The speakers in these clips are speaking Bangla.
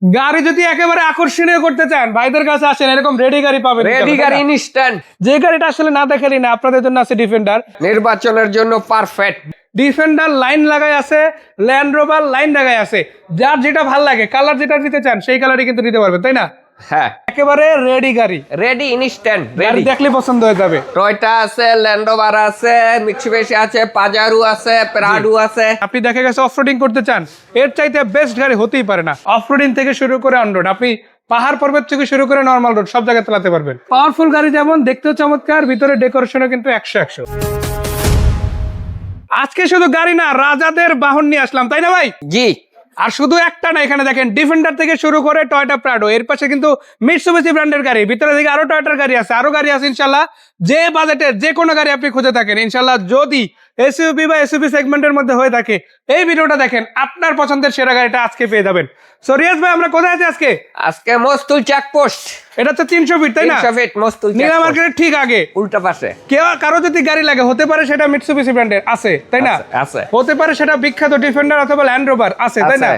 গাড়ি যদি একেবারে আকর্ষণীয় করতে চান ভাইদের কাছে আসেন, এরকম রেডি গাড়ি পাবেন। রেডি গাড়ি ইনস্ট্যান্ট, যে গাড়িটা আসলে না দেখালি না, আপনাদের জন্য আছে ডিফেন্ডার। নির্বাচনের জন্য পারফেক্ট। ডিফেন্ডার লাইন লাগাই আছে, ল্যান্ড রোভার লাইন লাগাই আছে। যার যেটা ভাল লাগে, কালার যেটা নিতে চান সেই কালারই কিন্তু নিতে পারবেন, তাই না? হ্যাঁ, একেবারে রেডি গাড়ি, রেডি ইনস্ট্যান্ট গাড়ি রেডি। দেখলে পছন্দ হয়ে যাবে। টয়টা আছে, ল্যান্ড রোভার আছে, মিৎসুবিশি আছে, পাজারু আছে, প্রাডু আছে। আপনি দেখা গেছে অফরোডিং করতে চান, এর চাইতে বেস্ট গাড়ি হতেই পারে না। অফরোডিং থেকে শুরু করে অন রোড, আপনি পাহাড় পর্বত থেকে শুরু করে নর্মাল রোড সব জায়গায় চালাতে পারবেন। পাওয়ারফুল গাড়ি যেমন দেখতেও চমৎকার, ভিতরে ডেকোরেশনও কিন্তু 100-100। আজকে শুধু গাড়ি না, রাজাদের বাহন নিয়ে আসলাম, তাই না ভাই? জি। আর শুধু একটা না, এখানে দেখেন ডিফেন্ডার থেকে শুরু করে টয়োটা প্রাডো, এর পাশে কিন্তু মিৎসুবিশি ব্র্যান্ডের গাড়ি, ভিতরে দিকে আরো টয়োটার গাড়ি আছে, আরো গাড়ি আছে ইনশাল্লাহ। যে বাজেটের যে কোনো গাড়ি আপনি খুঁজে থাকেন ইনশাল্লাহ, যদি এসইউভি বা এসইউভি সেগমেন্টের মধ্যে হয়ে থাকে, এই ভিডিওটা দেখেন, আপনার পছন্দের সেরা গাড়িটা আজকে পেয়ে যাবেন। সো রিয়াজ ভাই, আমরা কোথায় আছি আজকে? আজকে মস্তুল চেকপোস্ট। এটা হচ্ছে 300 ফিট, তাই না? 300 ফিট মস্তুল নীলা চেকপোস্ট, মার্কেটের ঠিক আগে উল্টা পাশে। কারো যদি গাড়ি লাগে, হতে পারে সেটা মিৎসুবিশি ব্র্যান্ডের আছে, তাই না? আছে। হতে পারে সেটা বিখ্যাত ডিফেন্ডার অথবা ল্যান্ড রোভার আছে, তাই না?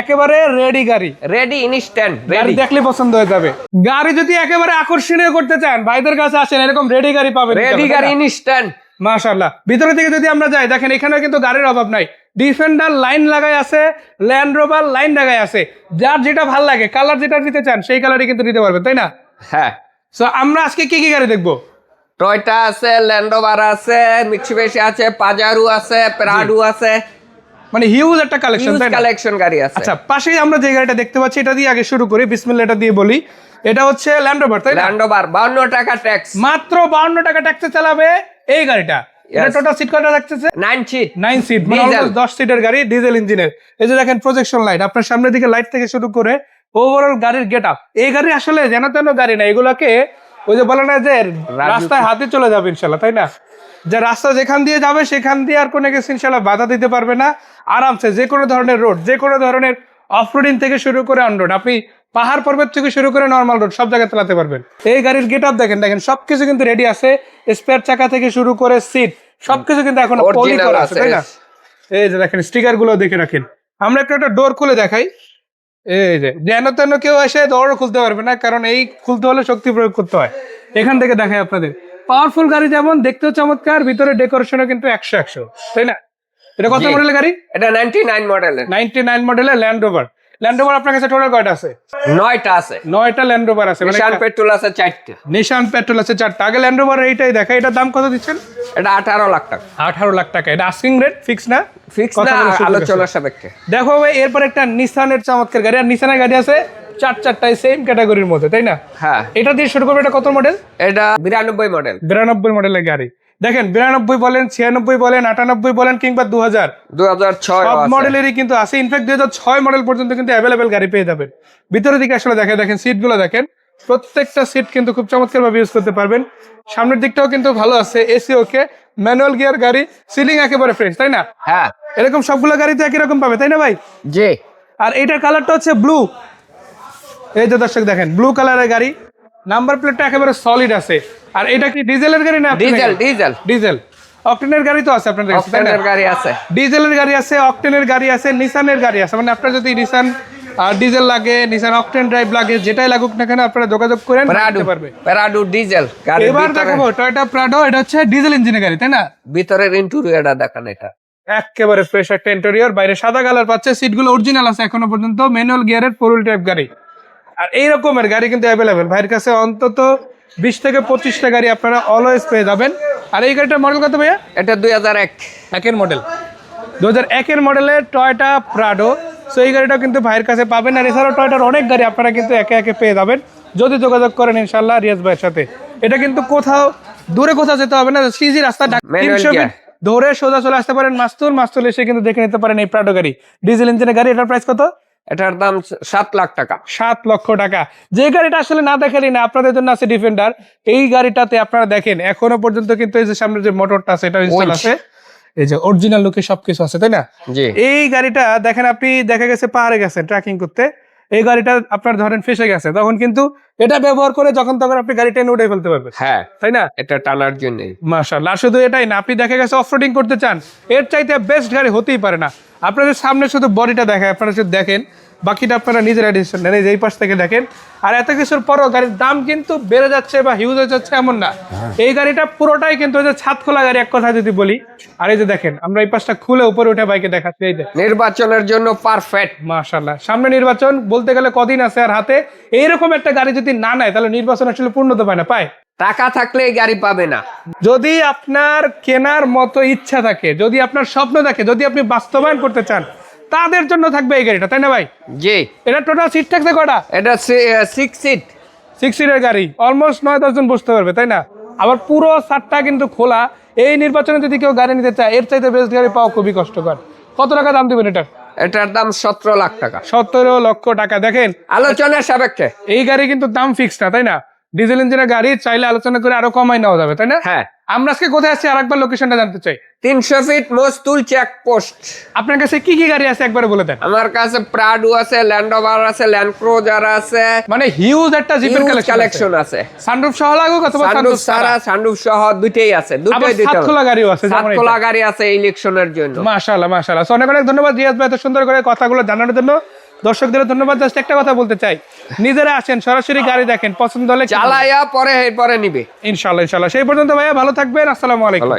একেবারে রেডি গাড়ি, রেডি ইনস্ট্যান্ট গাড়ি রেডি। দেখলে পছন্দ হয়ে যাবে। গাড়ি যদি একেবারে আকর্ষণীয় করতে চান ভাইদের কাছে আসেন, এরকম রেডি গাড়ি পাবেন। রেডি গাড়ি ইনস্ট্যান্ট। মাশাআল্লাহ। ভিতরে থেকে যদি আমরা যাই, দেখেন এখানেও কিন্তু গাড়ির অভাব নাই। ডিফেন্ডার লাইন লাগাই আছে, ল্যান্ড রোভার লাইন লাগাই আছে। যার যেটা ভাল লাগে, কালার যেটা নিতে চান সেই কালারই কিন্তু নিতে পারবেন, তাই না? হ্যাঁ। সো আমরা আজকে কি কি গাড়ি দেখবো? টয়টা আছে, ল্যান্ড রোভার আছে, মিৎসুবিশি আছে, পাজারু আছে, প্রাডু আছে, মানে হিউজ একটা কালেকশন, হিউজ তাই না? কালেকশন গাড়ি আছে। আচ্ছা, পাশেই আমরা যে গাড়িটা দেখতে পাচ্ছি এটা দিয়ে আগে শুরু করি, বিসমিল্লাহ এটা দিয়ে বলি। এটা হচ্ছে ল্যান্ড রোভার, তাই না? ল্যান্ড রোভার 52 টাকা ট্যাক্স। মাত্র 52 টাকা ট্যাক্সে চালাবে এই গাড়িটা। এটা টোটাল সিট কয়টা থাকতেছে? 9 সিট। 9 সিট, মানে অলমোস্ট 10 সিটের গাড়ি, ডিজেল ইঞ্জিনের। এই যে দেখেন প্রজেকশন লাইট, আপনার সামনের দিকে লাইট থেকে শুরু করে ওভারঅল গাড়ির গেট আপ। এই গাড়ি আসলে যেন তেন গাড়ি না, এগুলাকে ওই যে বলে না যে রাস্তায় হাতে চলে যাবে ইনশাল্লাহ, তাই না? যে রাস্তা যেখান দিয়ে যাবে সেখান দিয়ে আর কোনো কিছু ইনশাল্লাহ বাধা দিতে পারবে না। আরামসে যে কোনো ধরনের রোড, যে কোনো ধরনের অফরোডিং থেকে শুরু করে অন রোড, আপনি পাহাড় পর্বত থেকে শুরু করে নর্মাল রোড সব জায়গায় চালাতে পারবেন। এই গাড়ির গেট আপ দেখেন, দেখেন সবকিছু কিন্তু রেডি আছে। স্পেয়ার চাকা থেকে শুরু করে সিট সবকিছু কিন্তু এখন পলি করা আছে, তাই না? এই যে দেখেন স্টিকার গুলো দেখে রাখেন। আমরা একটা ডোর খুলে দেখাই। এই যে যেন তেন কেউ এসে ডোর খুলতে পারবে না, কারণ এই খুলতে হলে শক্তি প্রয়োগ করতে হয়। এখান থেকে দেখাই আপনাদের, পাওয়ারফুল গাড়ি যেমন দেখতেও চমৎকার, ভিতরে ডেকোরেশনও কিন্তু 100-100, তাই না? এটা কত মডেলের গাড়ি? এটা 99 মডেলের। 99 মডেলের ল্যান্ড রোভার। ল্যান্ড রোভার আপনার কাছে টোটাল কয়টা আছে? 9টা আছে। 9টা ল্যান্ড রোভার আছে। নিশান পেট্রোল আছে 4টা। নিশান পেট্রোল আছে 4টা। আগে ল্যান্ড রোভার এইটাই দেখা, এটার দাম কত দিচ্ছেন? এটা 18 লাখ টাকা। 18 লাখ টাকা। এটা আস্কিং রেট, ফিক্স না? ফিক্স না, আলোচনা সাপেক্ষে। দেখো ভাই, এরপর একটা নিসানের চমৎকার গাড়ি, আর নিসানের গাড়ি আছে 4টাই সেম ক্যাটাগরির মধ্যে, তাই না? হ্যাঁ। এটা দিয়ে শুরু করবে। এটা কত মডেল? এটা 92 মডেল। 92 মডেলের গাড়ি। দেখেন 92 বলেন, 96 বলেন, 98 বলেন, কিংবা 2000, 2006 সব মডেলেরই কিন্তু আছে। ইনফ্যাক্ট 2006 মডেল পর্যন্ত কিন্তু অ্যাভেলেবেল গাড়ি পেয়ে যাবেন। ভিতরের দিকে আসলে দেখেন, দেখেন সিটগুলো দেখেন, প্রত্যেকটা সিট কিন্তু খুব চমৎকার ভাবে ইউজ করতে পারবেন। সামনের দিকটাও কিন্তু ভালো আছে, এসি ওকে, ম্যানুয়াল গিয়ার গাড়ি, সিলিং একেবারে ফ্রেশ, তাই না? হ্যাঁ। এরকম সবগুলো গাড়িতে একই রকম পাবে, তাই না ভাই? জি। আর এইটার কালারটা হচ্ছে ব্লু। এই যে দর্শক দেখেন, ব্লু কালারের গাড়ি, নাম্বার প্লেটটা একেবারে সলিড আছে। আর এটা কি ডিজেলের গাড়ি না? ডিজেল। ডিজেল। ডিজেল। অকটেনের গাড়ি তো আছে আপনাদের কাছে, তাই না? অকটেনের গাড়ি আছে, ডিজেলের গাড়ি আছে, অকটেনের গাড়ি আছে, নিসানের গাড়ি আছে। মানে আপনার যদি নিসান ডিজেল লাগে, নিসান অকটেন ড্রাইভ লাগে, যেটাই লাগুক না কেন আপনারা যোগাযোগ করেন, নিতে পারবে। প্রাডু ডিজেল গাড়ি। এবার দেখাবো টয়োটা প্রাডো। এটা হচ্ছে ডিজেল ইঞ্জিনের গাড়ি, তাই না? ভিতরের ইন্টেরিয়রটা দেখেন, এটা একেবারে ফ্রেশ একটা ইন্টেরিয়র, বাইরে সাদা কালার পাচ্ছে, সিটগুলো অরিজিনাল আছে এখনো পর্যন্ত, ম্যানুয়াল গিয়ারের 4 হুইল টাইপ গাড়ি। আর এই রকমের গাড়ি কিন্তু অ্যাভেলেবেল ভাইয়ের কাছে, অন্তত 20 থেকে 25টা গাড়ি আপনারা অলওয়েজ পেয়ে যাবেন। আর এই গাড়িটার মডেল কত ভাইয়া? এটা 2001 একের মডেল, 2001-এর মডেলের টয়োটা প্রাডো। সো এই গাড়িটাও কিন্তু ভাইয়ের কাছে পাবেন। আর এছাড়াও টয়োটার অনেক গাড়ি আপনারা কিন্তু একে একে পেয়ে যাবেন যদি যোগাযোগ করেন ইনশাল্লাহ রিয়াজ ভাইয়ের সাথে। এটা কিন্তু কোথাও দূরে কোথাও যেতে হবে না, সিজি রাস্তা 300 ফিট ধরে সোজা চলে আসতে পারেন মাস্তুল এসে কিন্তু দেখে নিতে পারেন এই প্রাডো গাড়ি, ডিজেল ইঞ্জিনের গাড়ি। এটার প্রাইস কত? এটার দাম 7 লাখ টাকা। 7 লক্ষ টাকা। যে গাড়িটা আসলে না দেখালি না, আপনাদের জন্য আছে ডিফেন্ডার। এই গাড়িটাতে আপনারা দেখেন এখনো পর্যন্ত কিন্তু এই যে সামনে যে মোটরটা আছে এটা ইনস্টল আছে, এই যে অরিজিনাল লুকে সবকিছু আছে, তাই না? এই গাড়িটা দেখেন, আপনি দেখা গেছে পাহাড়ে গেছেন ট্রেকিং করতে, এই গাড়িটা আপনার ধরেন ফেসে গেছে, তখন কিন্তু এটা ব্যবহার করে যখন তখন আপনি গাড়ি টেনে উঠে ফেলতে পারবেন। হ্যাঁ, তাই না? এটা টানার জন্য। মাশাআল্লাহ। আর শুধু এটাই না, আপনি দেখা গেছে অফরোডিং করতে চান, এর চাইতে বেস্ট গাড়ি হতেই পারে না। আপনাদের সামনে শুধু বডিটা দেখায়, আপনারা শুধু দেখেন বাকিটা আপনারা নিজেরা ডিসিশন নেন। এই যে এই পাশ থেকে দেখেন। আর এত কিছুর পরও গাড়ির দাম কিন্তু বেড়ে যাচ্ছে বা হিউজ হয়ে যাচ্ছে এমন না। এই গাড়িটা পুরোটাই কিন্তু ওই যে ছাদ খোলা গাড়ি এক কথা যদি বলি। আর এই যে দেখেন আমরা এই পাশটা খুলে উপরে উঠে বাইকে দেখাচ্ছি। এই যে নির্বাচনের জন্য পারফেক্ট। মাশাআল্লাহ, সামনে নির্বাচন বলতে গেলে কদিন আছে আর হাতে। এইরকম একটা গাড়ি যদি না নেয় তাহলে নির্বাচন আসলে পূর্ণতা পায় না, পায়। টাকা থাকলে এই গাড়ি পাবে না। যদি আপনার কেনার মতো ইচ্ছা থাকে, যদি আপনার স্বপ্ন থাকে, যদি আপনি বাস্তবায়ন করতে চান, তাদের জন্য থাকবে এই গাড়িটা, তাই না ভাই? জি। এটা টোটাল সিট থাকবে কটা? এটা 6 সিট। 6 সিটের গাড়ি, অলমোস্ট 9-10 জন বসতে পারবে, তাই না? আবার পুরো ছাদটা কিন্তু খোলা। এই নির্বাচনে যদি কেউ গাড়ি নিতে চায়, এর চাইতে বেস্ট গাড়ি পাওয়া খুবই কষ্টকর। কত টাকা দাম দিবেন এটা? এটার দাম 17 লাখ টাকা। 17 লক্ষ টাকা। দেখেন আলোচনার সাপেক্ষে। এই গাড়ি কিন্তু দাম ফিক্স না, তাই না? ডিজেল ইঞ্জিনের গাড়ি চাইলে আলোচনা করে আরো কমাই নেওয়া যাবে, তাই না? হ্যাঁ। আমরা আজকে কোথায় আছি আরেকবার লোকেশনটা জানতে চাই। 300 ফিট মস্তুল চেকপোস্ট। আপনার কাছে কি কি গাড়ি আছে একবারে বলে দেন। আমার কাছে প্রাডু আছে, ল্যান্ড রোভার আছে, ল্যান্ড ক্রুজার আছে, মানে হিউজ একটা জিপের কালেকশন আছে। সানরুফ সহ লাগুক অথবা সানরুফ সারা, সানরুফ সহ দুটেই আছে। আবার দুটেই সাত খোলা গাড়িও আছে, যেমন সাত খোলা গাড়ি আছে ইলেকশনের জন্য। মাশাআল্লাহ মাশাআল্লাহ। অনেক অনেক ধন্যবাদ রিয়াজ ভাই এত সুন্দর করে কথাগুলো জানানোর জন্য। দর্শকদের ধন্যবাদ। জাস্ট একটা কথা বলতে চাই, নিজেরা আসেন, সরাসরি গাড়ি দেখেন, পছন্দ হলে চালাইয়া পরে এরপরে নিবে ইনশাআল্লাহ ইনশাআল্লাহ। সেই পর্যন্ত ভাইয়া ভালো থাকবেন। আসসালামু আলাইকুম।